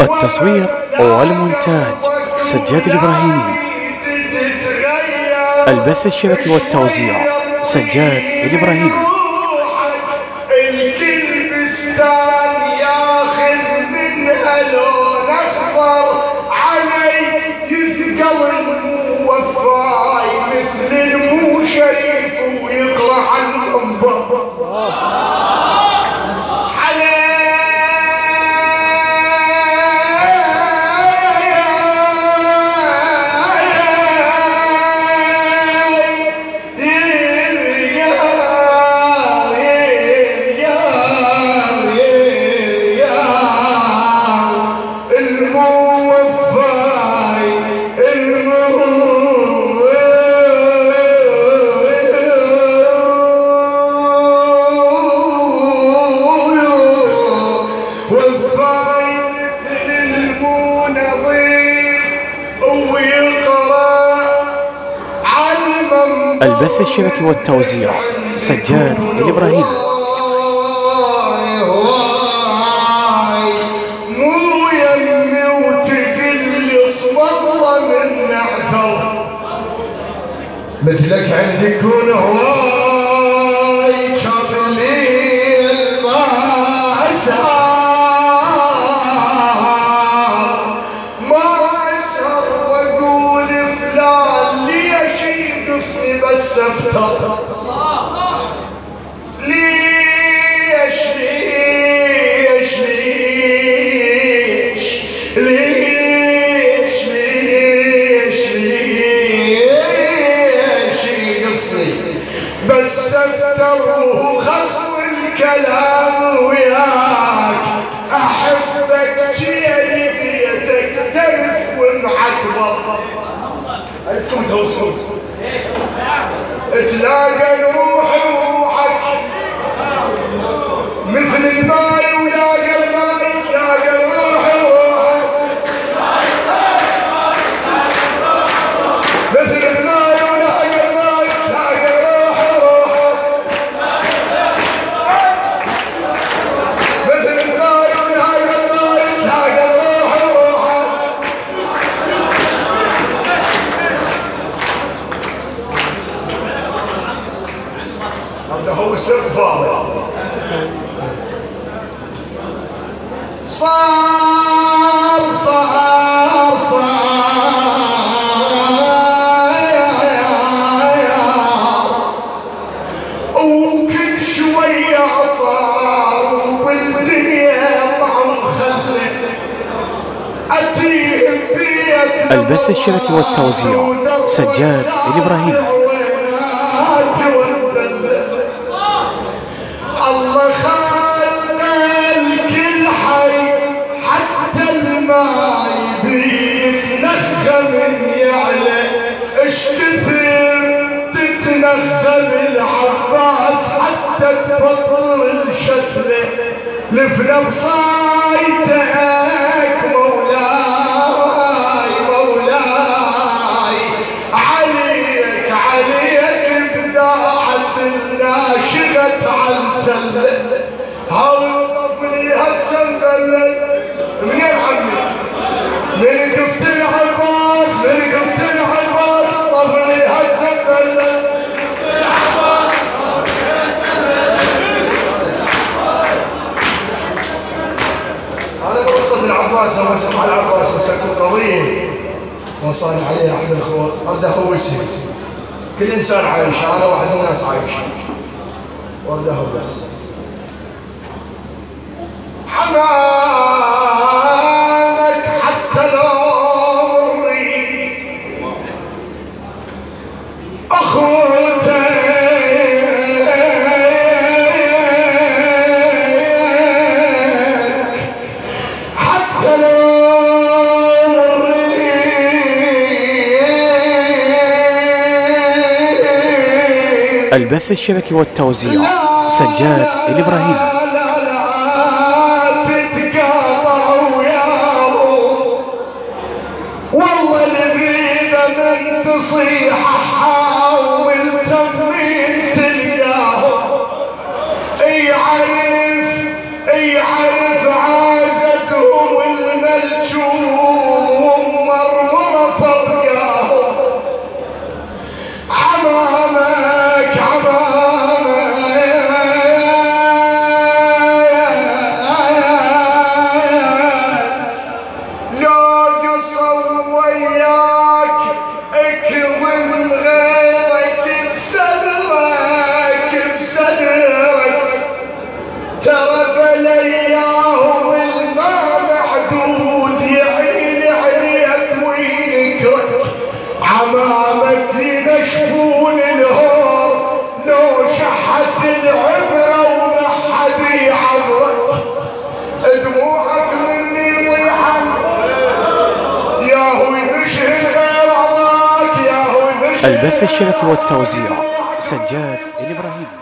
التصوير والمونتاج سجاد الإبراهيمي. البث الشبكي والتوزيع سجاد الإبراهيمي. الكل بستان ياخذ منها لون اخضر علي يثقل الموفاي مثل المو شريف ويقرا على المنبر البث الشبكي والتوزيع سجاد الإبراهيمي. مو يمي وتقل اصبر من نعثر مثلك عندي يكون هواي شغلي ما اسهر واقول فلان ليش يقصني بس افتر ليش ليش ليش ليش ليش ليش يقصني بس افتر وخصم الكلام وياك احبك جيني بيتك ترف ومعتبر انتم توصلون تلاقى روحي وروحك مثل الماي ولاقى الماي تلاقى روحي وروحك مثل الماي ولاقى الماي تلاقى روحي وروحك مثل الماي ولاقى الماي تلاقى روحي وروحك هذا هو السر فاضي صار صار صار وكل شوية صار وبالدنيا طعم خلي أتيه بيت البث الشبكي والتوزيع سجاد الإبراهيمي. الله خلق الكل حي حتى الماء بيتنخى من يعلى اشتثر تتنخى بالعباس حتى تفطر الشتلة لفنا بصايتك مولاي مولاي عليك عليك بداعة الناشقة عالتل هوقف لي هسه مذلل من يا عمي من قصد العباس من قصد العباس طف لي هسه مذلل انا بوصل العباس او اسمع العباس بس اكون قوي وصاني عليه احد الاخوه هذا هو اسمي كل انسان عايش انا واحد من الناس عايش وارده بس عمامك حتى لو مري اخوتك حتى لو مري البث الشبكي والتوزيع سجاد الإبراهيمي. والله نبينا من تصيح حاول تمين تلقاه يعرف عازته البث الشبكي والتوزيع سجاد الإبراهيمي.